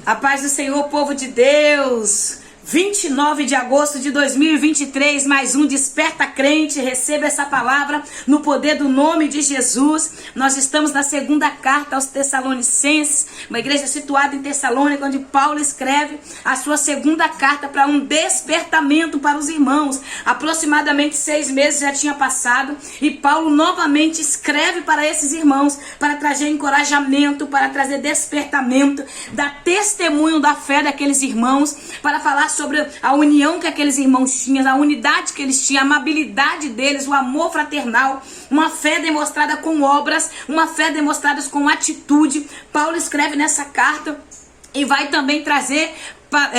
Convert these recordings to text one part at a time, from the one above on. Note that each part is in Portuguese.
A paz do Senhor, povo de Deus. 29 de agosto de 2023, mais um Desperta Crente. Receba essa palavra no poder do nome de Jesus. Nós estamos na segunda carta aos Tessalonicenses, uma igreja situada em Tessalônica, onde Paulo escreve a sua segunda carta para um despertamento para os irmãos. Aproximadamente 6 meses já tinha passado e Paulo novamente escreve para esses irmãos para trazer encorajamento, para trazer despertamento, dar testemunho da fé daqueles irmãos, para falar sobre a união que aqueles irmãos tinham, a unidade que eles tinham, a amabilidade deles, o amor fraternal, uma fé demonstrada com obras, uma fé demonstrada com atitude. Paulo escreve nessa carta e vai também trazer,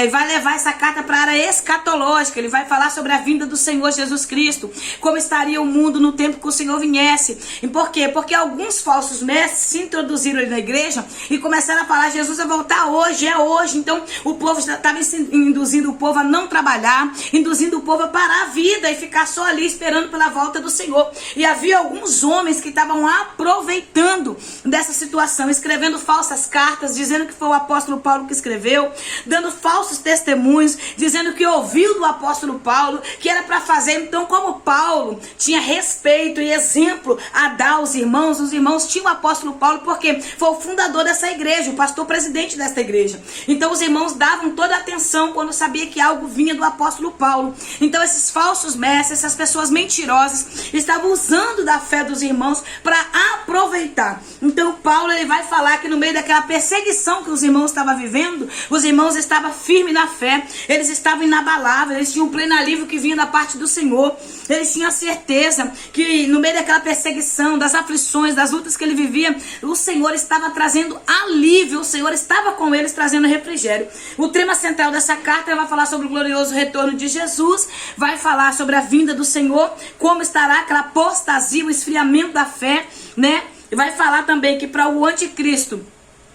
vai levar essa carta para a área escatológica. Ele vai falar sobre a vinda do Senhor Jesus Cristo, como estaria o mundo no tempo que o Senhor viesse. E por quê? Porque alguns falsos mestres se introduziram ali na igreja e começaram a falar: Jesus vai voltar hoje, é hoje. Então o povo estava induzindo o povo a não trabalhar, induzindo o povo a parar a vida e ficar só ali esperando pela volta do Senhor. E havia alguns homens que estavam aproveitando dessa situação, escrevendo falsas cartas, dizendo que foi o apóstolo Paulo que escreveu, dando falsos testemunhos, dizendo que ouviu do apóstolo Paulo, que era para fazer. Então, como Paulo tinha respeito e exemplo a dar aos irmãos, os irmãos tinham o apóstolo Paulo porque foi o fundador dessa igreja, o pastor presidente desta igreja. Então os irmãos davam toda a atenção quando sabia que algo vinha do apóstolo Paulo. Então esses falsos mestres, essas pessoas mentirosas, estavam usando da fé dos irmãos para aproveitar. Então Paulo, ele vai falar que no meio daquela perseguição que os irmãos estavam vivendo, os irmãos estavam firmes na fé, eles estavam inabaláveis, eles tinham um pleno alívio que vinha da parte do Senhor, eles tinham a certeza que no meio daquela perseguição, das aflições, das lutas que ele vivia, o Senhor estava trazendo alívio, o Senhor estava com eles trazendo refrigério. O tema central dessa carta vai falar sobre o glorioso retorno de Jesus, vai falar sobre a vinda do Senhor, como estará aquela apostasia, o esfriamento da fé, né? E vai falar também que para o anticristo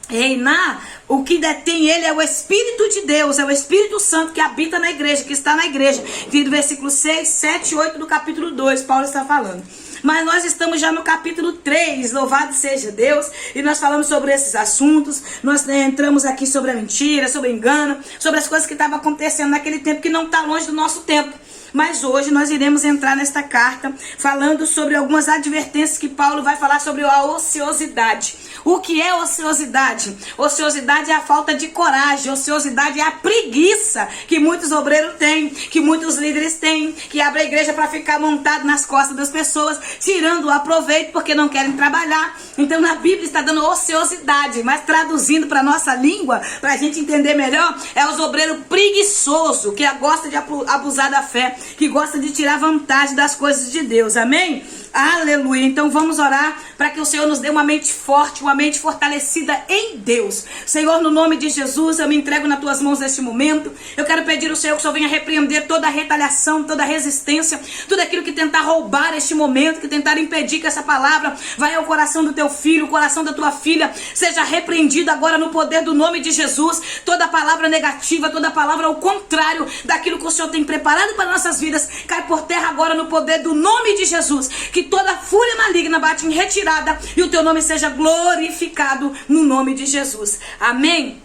reinar, o que detém ele é o Espírito de Deus, é o Espírito Santo que habita na igreja, que está na igreja. Do versículo 6, 7 e 8 do capítulo 2, Paulo está falando. Mas nós estamos já no capítulo 3, louvado seja Deus, e nós falamos sobre esses assuntos, nós entramos aqui sobre a mentira, sobre o engano, sobre as coisas que estavam acontecendo naquele tempo, que não está longe do nosso tempo. Mas hoje nós iremos entrar nesta carta falando sobre algumas advertências que Paulo vai falar sobre a ociosidade. O que é ociosidade? Ociosidade é a falta de coragem, ociosidade é a preguiça que muitos obreiros têm, que muitos líderes têm, que abrem a igreja para ficar montado nas costas das pessoas, tirando o aproveito porque não querem trabalhar. Então na Bíblia está dando ociosidade, mas traduzindo para a nossa língua, para a gente entender melhor, é os obreiros preguiçosos, que gostam de abusar da fé, que gosta de tirar vantagem das coisas de Deus, amém? Aleluia. Então vamos orar para que o Senhor nos dê uma mente forte, uma mente fortalecida em Deus. Senhor, no nome de Jesus, eu me entrego nas tuas mãos neste momento. Eu quero pedir ao Senhor que o Senhor venha repreender toda a retaliação, toda a resistência, tudo aquilo que tentar roubar este momento, que tentar impedir que essa palavra vai ao coração do teu filho, o coração da tua filha, seja repreendido agora no poder do nome de Jesus. Toda palavra negativa, toda palavra ao contrário daquilo que o Senhor tem preparado para nossas vidas, cai por terra agora no poder do nome de Jesus. Que toda fúria maligna bate em retirada e o teu nome seja glorificado no nome de Jesus. Amém?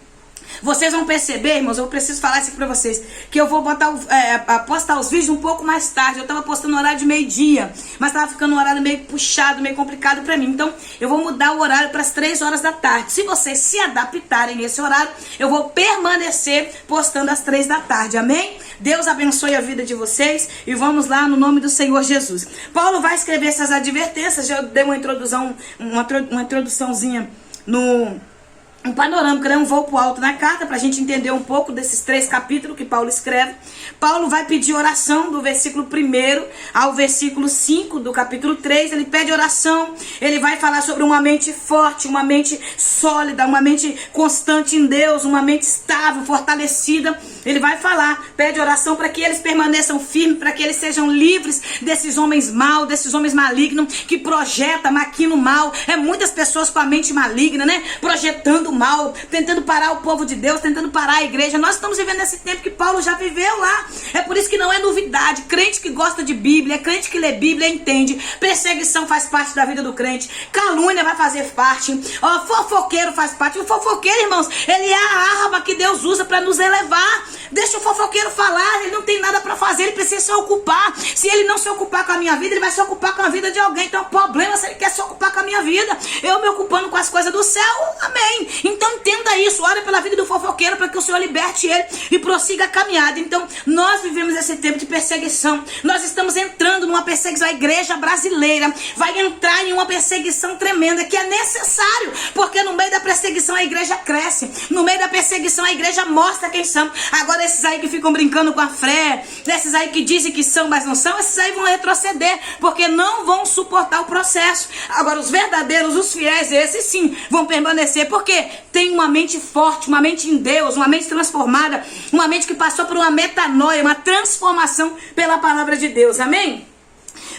Vocês vão perceber, irmãos, eu preciso falar isso aqui pra vocês, que eu vou postar os vídeos um pouco mais tarde. Eu tava postando no horário de meio-dia, mas tava ficando um horário meio puxado, meio complicado pra mim. Então eu vou mudar o horário para as 3 horas da tarde. Se vocês se adaptarem nesse horário, eu vou permanecer postando às 3 da tarde, amém? Deus abençoe a vida de vocês e vamos lá no nome do Senhor Jesus. Paulo vai escrever essas advertências. Já dei uma introduçãozinha um panorâmico, né? Um voo pro alto na carta, pra gente entender um pouco desses 3 capítulos que Paulo escreve. Paulo vai pedir oração do versículo 1 ao versículo 5 do capítulo 3. Ele pede oração, ele vai falar sobre uma mente forte, uma mente sólida, uma mente constante em Deus, uma mente estável, fortalecida. Ele vai falar, pede oração para que eles permaneçam firmes, para que eles sejam livres desses homens maus, desses homens malignos, que projetam, maquinam mal. É muitas pessoas com a mente maligna, né? Projetando mal, tentando parar o povo de Deus, tentando parar a igreja. Nós estamos vivendo esse tempo que Paulo já viveu lá. É por isso que não é novidade. Crente que gosta de Bíblia, crente que lê Bíblia, entende. Perseguição faz parte da vida do crente. Calúnia vai fazer parte. Ó, fofoqueiro faz parte. O fofoqueiro, irmãos, ele é a arma que Deus usa para nos elevar. Deixa o fofoqueiro falar, ele não tem nada para fazer, ele precisa se ocupar. Se ele não se ocupar com a minha vida, ele vai se ocupar com a vida de alguém. Então o problema é se ele quer se ocupar com a minha vida. Eu me ocupando com as coisas do céu, amém. Então entenda isso, ore pela vida do fofoqueiro para que o Senhor liberte ele e prossiga a caminhada. Então nós vivemos esse tempo de perseguição. Nós estamos entrando numa perseguição. A igreja brasileira vai entrar em uma perseguição tremenda que é necessário, porque no meio da perseguição a igreja cresce. No meio da perseguição a igreja mostra quem são. Agora esses aí que ficam brincando com a fé, esses aí que dizem que são, mas não são, esses aí vão retroceder, porque não vão suportar o processo. Agora os verdadeiros, os fiéis, esses sim vão permanecer, porque tem uma mente forte, uma mente em Deus, uma mente transformada, uma mente que passou por uma metanoia, uma transformação pela palavra de Deus, amém?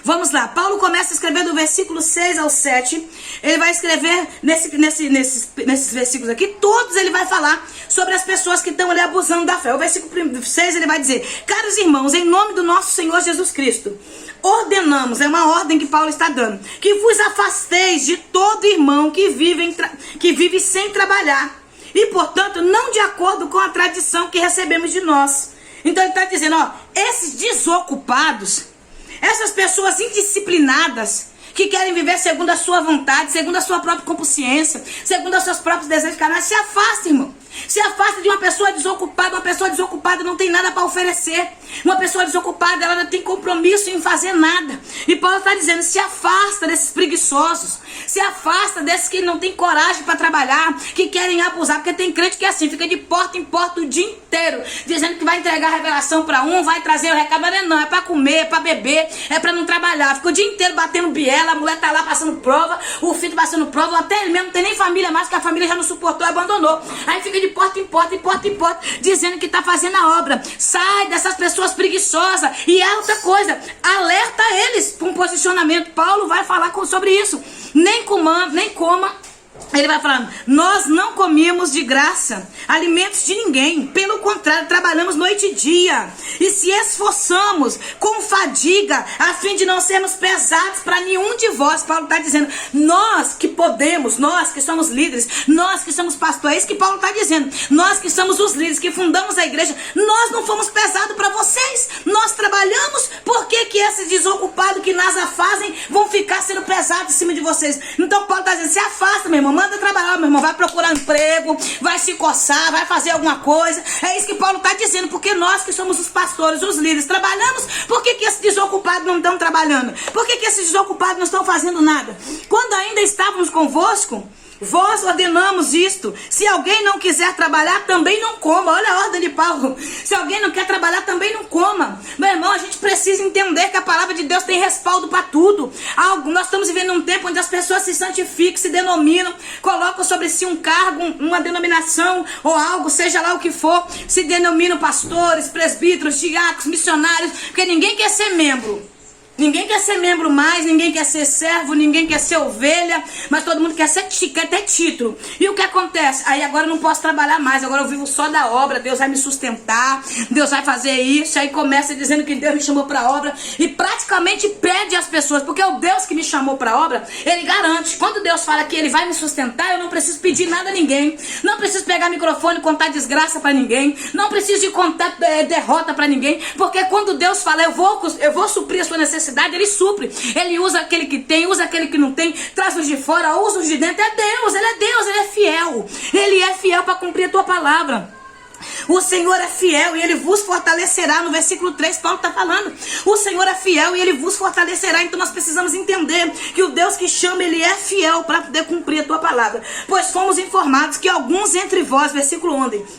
Vamos lá, Paulo começa a escrever do versículo 6 ao 7, ele vai escrever nesses versículos aqui, todos ele vai falar sobre as pessoas que estão ali abusando da fé. O versículo 6 ele vai dizer: caros irmãos, em nome do nosso Senhor Jesus Cristo, ordenamos, é uma ordem que Paulo está dando, que vos afasteis de todo irmão que vive sem trabalhar, e portanto não de acordo com a tradição que recebemos de nós. Então ele está dizendo, ó, esses desocupados, essas pessoas indisciplinadas, que querem viver segundo a sua vontade, segundo a sua própria consciência, segundo os seus próprios desejos carnais, se afasta, irmão. Se afasta de uma pessoa desocupada. Uma pessoa desocupada não tem nada para oferecer. Uma pessoa desocupada, ela não tem compromisso em fazer nada. E Paulo está dizendo, se afasta desses preguiçosos. Se afasta desses que não tem coragem para trabalhar, que querem abusar. Porque tem crente que é assim, fica de porta em porta o dia inteiro, dizendo que vai entregar a revelação para um, vai trazer o recado. Mas não, é para comer, é para beber, é para não trabalhar. Fica o dia inteiro batendo biela, a mulher tá lá passando prova, o filho passando prova, até ele mesmo não tem nem família mais, que a família já não suportou e abandonou. Aí fica de porta em porta, dizendo que está fazendo a obra. Sai dessas pessoas preguiçosas. E é outra coisa, alerta eles para um posicionamento. Paulo vai falar sobre isso. Nem coma. Ele vai falando, nós não comíamos de graça alimentos de ninguém, pelo contrário, trabalhamos noite e dia, e se esforçamos com fadiga, a fim de não sermos pesados para nenhum de vós. Paulo está dizendo, nós que podemos, nós que somos líderes, nós que somos pastores, é isso que Paulo está dizendo, nós que somos os líderes, que fundamos a igreja, nós não fomos pesados para vocês, nós trabalhamos. Por que esses desocupados que nada fazem vão ficar sendo pesados em cima de vocês? Então Paulo está dizendo, se afasta, meu irmão, manda trabalhar, meu irmão, vai procurar emprego, vai se coçar, vai fazer alguma coisa. É isso que Paulo está dizendo, porque nós que somos os pastores, os líderes, trabalhamos. Por que esses desocupados não estão trabalhando? Por que esses desocupados não estão fazendo nada? Quando ainda estávamos convosco, vós ordenamos isto: se alguém não quiser trabalhar, também não coma. Olha a ordem de Paulo. Se alguém não quer trabalhar, também não coma. Meu irmão, a gente precisa entender que a palavra de Deus tem respaldo para tudo. Nós estamos vivendo um tempo onde as pessoas se santificam, se denominam, colocam sobre si um cargo, uma denominação ou algo, seja lá o que for, se denominam pastores, presbíteros, diáconos, missionários, porque ninguém quer ser membro. Ninguém quer ser membro mais, ninguém quer ser servo, ninguém quer ser ovelha, mas todo mundo quer ter título. E o que acontece? Aí agora eu não posso trabalhar mais, agora eu vivo só da obra, Deus vai me sustentar, Deus vai fazer isso. Aí começa dizendo que Deus me chamou para a obra e praticamente pede às pessoas, porque o Deus que me chamou para a obra, ele garante. Quando Deus fala que ele vai me sustentar, eu não preciso pedir nada a ninguém, não preciso pegar microfone e contar desgraça para ninguém, não preciso de contar derrota para ninguém, porque quando Deus fala, eu vou suprir a sua necessidade, ele supre. Ele usa aquele que tem, usa aquele que não tem, traz os de fora, usa os de dentro. É Deus, ele é fiel. Ele é fiel para cumprir a tua palavra. O Senhor é fiel e ele vos fortalecerá. No versículo 3 Paulo está falando, o Senhor é fiel e ele vos fortalecerá. Então nós precisamos entender que o Deus que chama, ele é fiel para poder cumprir a tua palavra. Pois fomos informados que alguns entre vós, versículo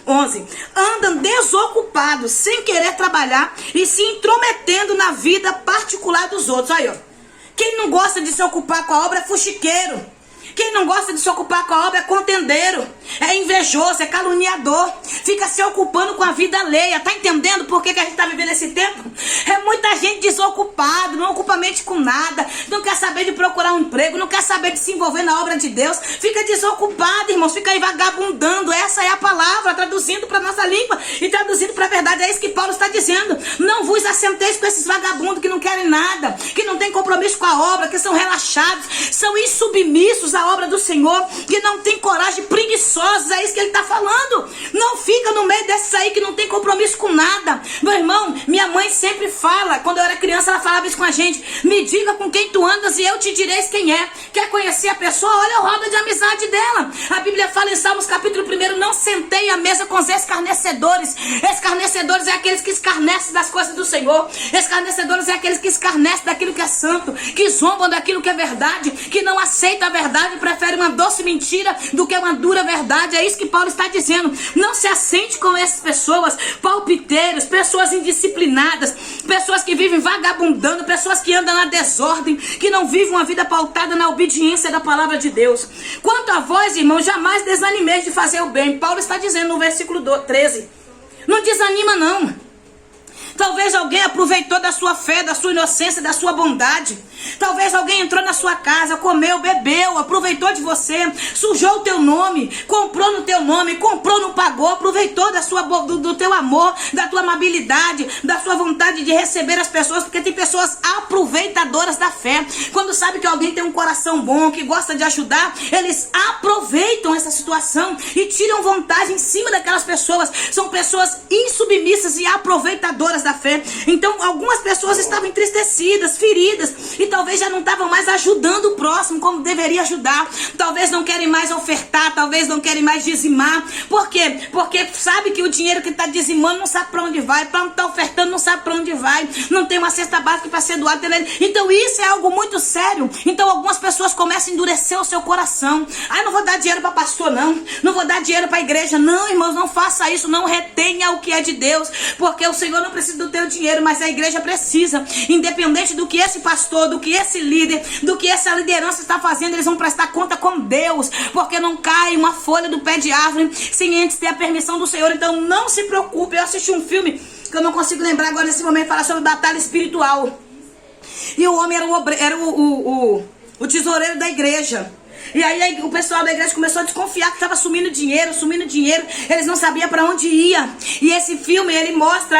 11, andam desocupados, sem querer trabalhar e se intrometendo na vida particular dos outros. Aí, ó, quem não gosta de se ocupar com a obra é fuxiqueiro. Quem não gosta de se ocupar com a obra é contendeiro, é invejoso, é caluniador, fica se ocupando com a vida alheia. Tá entendendo por que a gente tá vivendo esse tempo? É muita gente desocupada, não ocupa mente com nada, não quer saber de procurar um emprego, não quer saber de se envolver na obra de Deus, fica desocupado, irmãos, fica aí vagabundando. Essa é a palavra, traduzindo para nossa língua e traduzindo para a verdade. É isso que Paulo está dizendo. Não vos assenteis com esses vagabundos que não querem nada, que não têm compromisso com a obra, que são relaxados, são insubmissos à obra do Senhor, que não têm coragem, preguiçosos. É isso que ele está falando. Não fica no meio desses aí que não tem compromisso com nada. Meu irmão, minha mãe sempre fala, quando eu era criança ela falava isso com a gente: me diga com quem tu andas e eu te direi quem é. Quer conhecer a pessoa? Olha a roda de amizade dela. A Bíblia fala em Salmos capítulo 1: não sentei à mesa com os escarnecedores. Escarnecedores é aqueles que escarnecem das coisas do Senhor. Escarnecedores é aqueles que escarnecem daquilo que é santo, que zombam daquilo que é verdade, que não aceita a verdade e prefere uma doce mentira do que uma dura verdade. É isso que Paulo está dizendo. Não se assente com essas pessoas palpiteiras, pessoas indisciplinadas, pessoas que vivem vagabundando, pessoas que andam na desordem, que não vivem uma vida pautada na obediência da palavra de Deus. Quanto a vós, irmãos, jamais desanimeis de fazer o bem. Paulo está dizendo no versículo 13. Não desanima, não. Talvez alguém aproveitou da sua fé, da sua inocência, da sua bondade. Talvez alguém entrou na sua casa, comeu, bebeu, aproveitou de você, sujou o teu nome, comprou no teu nome, comprou, não pagou, aproveitou do teu amor, da tua amabilidade, da sua vontade de receber as pessoas, porque tem pessoas aproveitadoras da fé. Quando sabe que alguém tem um coração bom, que gosta de ajudar, eles aproveitam essa situação e tiram vantagem em cima daquelas pessoas. São pessoas insubmissas e aproveitadoras da fé. Então algumas pessoas estavam entristecidas, feridas, e talvez já não estavam mais ajudando o próximo como deveria ajudar. Talvez não querem mais ofertar, talvez não querem mais dizimar. Por quê? Porque sabe que o dinheiro que está dizimando não sabe para onde vai, para onde está ofertando não sabe para onde vai, não tem uma cesta básica para ser doada. Então isso é algo muito sério. Então algumas pessoas começam a endurecer o seu coração. Não vou dar dinheiro para pastor, não vou dar dinheiro para a igreja. Não, irmãos, não faça isso, não retenha o que é de Deus, porque o Senhor não precisa do teu dinheiro, mas a igreja precisa. Independente do que esse pastor, do que esse líder, do que essa liderança está fazendo, eles vão prestar conta com Deus, porque não cai uma folha do pé de árvore sem antes ter a permissão do Senhor. Então não se preocupe. Eu assisti um filme que eu não consigo lembrar agora nesse momento, fala sobre batalha espiritual, e o homem era o tesoureiro da igreja. E aí o pessoal da igreja começou a desconfiar que estava sumindo dinheiro, eles não sabiam para onde ia. E esse filme, ele mostra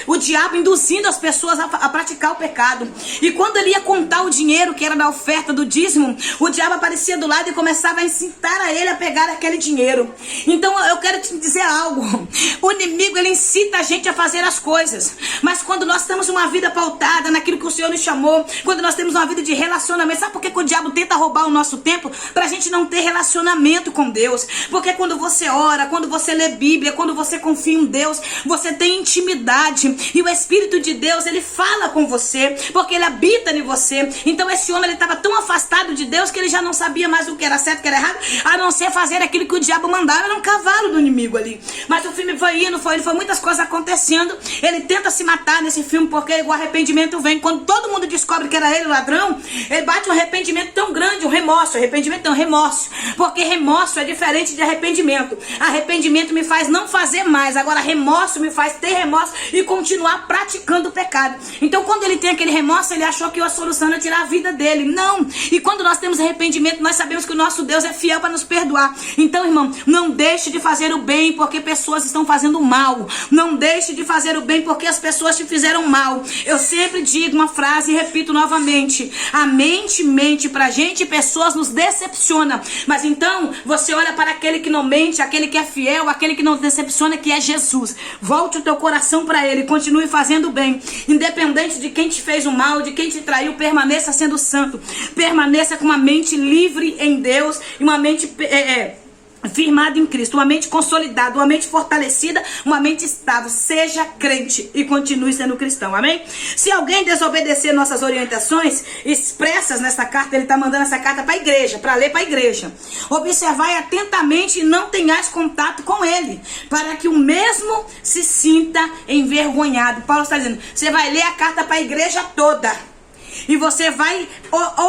o diabo induzindo as pessoas a praticar o pecado. E quando ele ia contar o dinheiro que era da oferta do dízimo, o diabo aparecia do lado e começava a incitar a ele a pegar aquele dinheiro. Então eu quero te dizer algo: o inimigo, ele incita a gente a fazer as coisas, mas quando nós temos uma vida pautada naquilo que o Senhor nos chamou, quando nós temos uma vida de relacionamento, sabe por que o diabo tenta roubar o nosso tempo? Pra gente não ter relacionamento com Deus. Porque quando você ora, quando você lê Bíblia, quando você confia em Deus, você tem intimidade, e o Espírito de Deus, ele fala com você, porque ele habita em você. Então esse homem, ele estava tão afastado de Deus que ele já não sabia mais o que era certo, o que era errado, a não ser fazer aquilo que o diabo mandava. Era um cavalo do inimigo ali. Mas o filme foi indo, foi muitas coisas acontecendo. Ele tenta se matar nesse filme, porque o arrependimento vem. Quando todo mundo descobre que era ele o ladrão, ele bate um arrependimento tão grande, um remorso. Arrependimento não, remorso. Porque remorso é diferente de arrependimento. Arrependimento me faz não fazer mais. Agora remorso me faz ter remorso e continuar praticando o pecado. Então quando ele tem aquele remorso, ele achou que a solução era tirar a vida dele. Não. E quando nós temos arrependimento, nós sabemos que o nosso Deus é fiel para nos perdoar. Então, irmão, não deixe de fazer o bem porque pessoas estão fazendo mal. Não deixe de fazer o bem porque as pessoas te fizeram mal. Eu sempre digo uma frase e repito novamente: a mente mente pra gente e pessoas nos decepciona. Mas então você olha para aquele que não mente, aquele que é fiel, aquele que não decepciona, que é Jesus. Volte o teu coração para ele, continue fazendo o bem, independente de quem te fez o mal, de quem te traiu. Permaneça sendo santo, permaneça com uma mente livre em Deus e uma mente firmada em Cristo, uma mente consolidada, uma mente fortalecida, uma mente estável. Seja crente e continue sendo cristão, amém? Se alguém desobedecer nossas orientações expressas nessa carta, ele está mandando essa carta para a igreja, para ler para a igreja: observai atentamente e não tenhais contato com ele, para que o mesmo se sinta envergonhado. Paulo está dizendo, você vai ler a carta para a igreja toda e você vai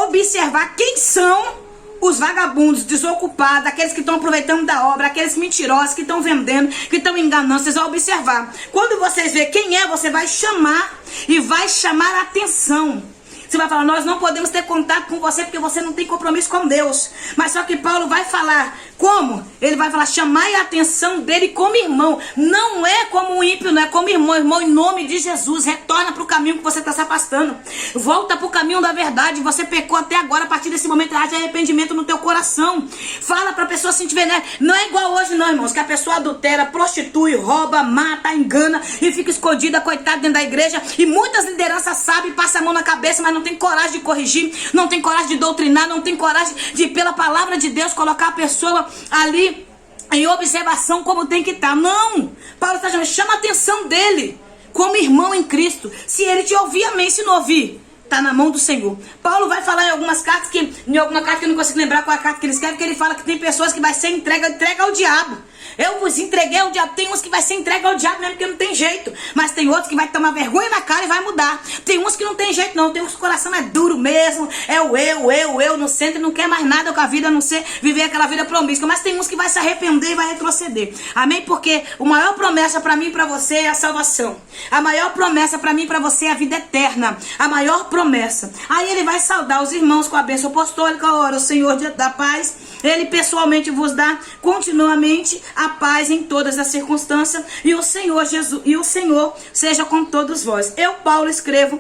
observar quem são os vagabundos, desocupados, aqueles que estão aproveitando da obra, aqueles mentirosos que estão vendendo, que estão enganando. Vocês vão observar. Quando vocês verem quem é, você vai chamar e vai chamar a atenção. Você vai falar, nós não podemos ter contato com você porque você não tem compromisso com Deus. Mas só que Paulo vai falar, como? Ele vai falar, chamai a atenção dele como irmão. Não é como um ímpio, não é como irmão. Irmão, em nome de Jesus, retorna para o caminho que você está se afastando. Volta para o caminho da verdade. Você pecou até agora, a partir desse momento, haja arrependimento no teu coração. Fala para a pessoa se tiver, né? Não é igual hoje não, irmãos, que a pessoa adultera, prostitui, rouba, mata, engana e fica escondida, coitada, dentro da igreja. E muitas lideranças sabem, passam a mão na cabeça, mas não tem coragem de corrigir, não tem coragem de doutrinar, não tem coragem de, pela palavra de Deus, colocar a pessoa ali em observação como tem que estar. Não! Paulo está chamando, chama a atenção dele como irmão em Cristo. Se ele te ouvir, amém. Se não ouvir, está na mão do Senhor. Paulo vai falar em algumas cartas, em alguma carta que eu não consigo lembrar qual é a carta que ele escreve, que ele fala que tem pessoas que vai ser entregue ao diabo. Eu vos entreguei ao diabo. Tem uns que vai ser entregue ao diabo mesmo porque não tem jeito. Mas tem outros que vai tomar vergonha na cara e vai mudar. Tem uns que não tem jeito não. Tem uns que o coração é duro mesmo. É o eu no centro e não quer mais nada com a vida a não ser viver aquela vida promíscua. Mas tem uns que vai se arrepender e vai retroceder. Amém? Porque a maior promessa para mim e para você é a salvação. A maior promessa para mim e para você é a vida eterna. A maior promessa. Aí ele vai saudar os irmãos com a bênção apostólica. Ora, o Senhor da paz, ele pessoalmente vos dá continuamente a paz em todas as circunstâncias, e o Senhor Jesus, e o Senhor seja com todos vós. Eu, Paulo, escrevo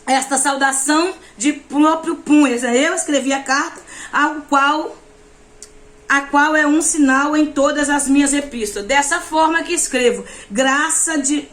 esta saudação de próprio punho. Eu escrevi a carta, a qual é um sinal em todas as minhas epístolas. Dessa forma que escrevo,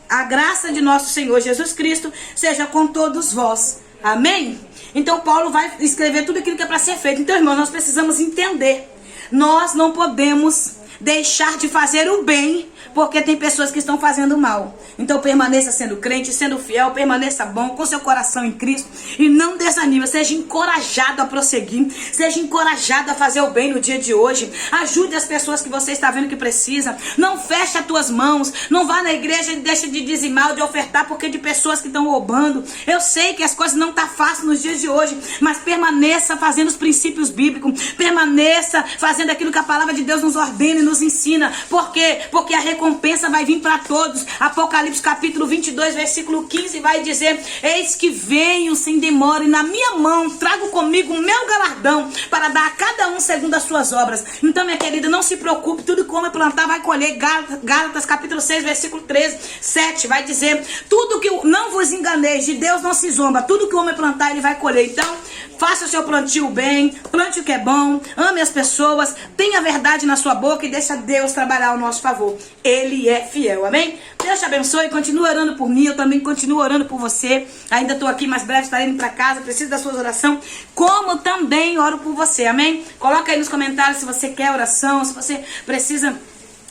a graça de nosso Senhor Jesus Cristo seja com todos vós. Amém? Então Paulo vai escrever tudo aquilo que é para ser feito. Então, irmãos, nós precisamos entender. Nós não podemos deixar de fazer o bem, porque tem pessoas que estão fazendo mal. Então permaneça sendo crente, sendo fiel, permaneça bom, com seu coração em Cristo, e não desanime, seja encorajado a prosseguir, seja encorajado a fazer o bem no dia de hoje. Ajude as pessoas que você está vendo que precisa. Não feche as tuas mãos, não vá na igreja e deixe de dizimar, de ofertar, porque de pessoas que estão roubando. Eu sei que as coisas não estão fáceis nos dias de hoje, mas permaneça fazendo os princípios bíblicos, permaneça fazendo aquilo que a palavra de Deus nos ordena e nos ensina. Por quê? Porque a recompensa vai vir para todos. Apocalipse capítulo 22, versículo 15 vai dizer: eis que venho sem demora, e na minha mão trago comigo o meu galardão, para dar a cada um segundo as suas obras. Então, minha querida, não se preocupe, tudo que o homem plantar vai colher. Gálatas capítulo 6, versículo 13, 7 vai dizer: tudo que não vos enganeis, de Deus não se zomba, tudo que o homem plantar ele vai colher. Então, faça o seu plantio bem, plante o que é bom, ame as pessoas, tenha a verdade na sua boca e deixa Deus trabalhar ao nosso favor. Ele é fiel, amém? Deus te abençoe, continua orando por mim, eu também continuo orando por você. Ainda estou aqui, mas breve estarei indo para casa, preciso das suas orações, como também oro por você, amém? Coloca aí nos comentários se você quer oração, se você precisa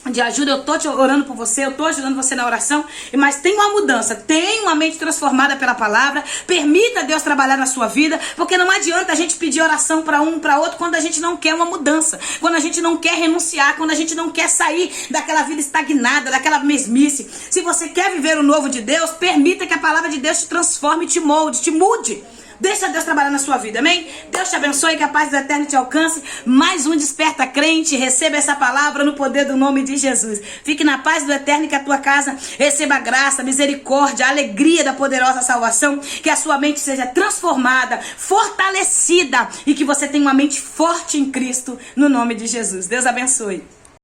de ajuda. Eu tô te orando por você, eu tô ajudando você na oração, mas tem uma mudança, tem uma mente transformada pela palavra. Permita Deus trabalhar na sua vida, porque não adianta a gente pedir oração para um, para outro, quando a gente não quer uma mudança, quando a gente não quer renunciar, quando a gente não quer sair daquela vida estagnada, daquela mesmice. Se você quer viver o novo de Deus, permita que a palavra de Deus te transforme, te molde, te mude. Deixa Deus trabalhar na sua vida, amém? Deus te abençoe, que a paz do Eterno te alcance. Mais um Desperta Crente, receba essa palavra no poder do nome de Jesus. Fique na paz do Eterno, que a tua casa receba graça, misericórdia, alegria da poderosa salvação. Que a sua mente seja transformada, fortalecida, e que você tenha uma mente forte em Cristo, no nome de Jesus. Deus abençoe.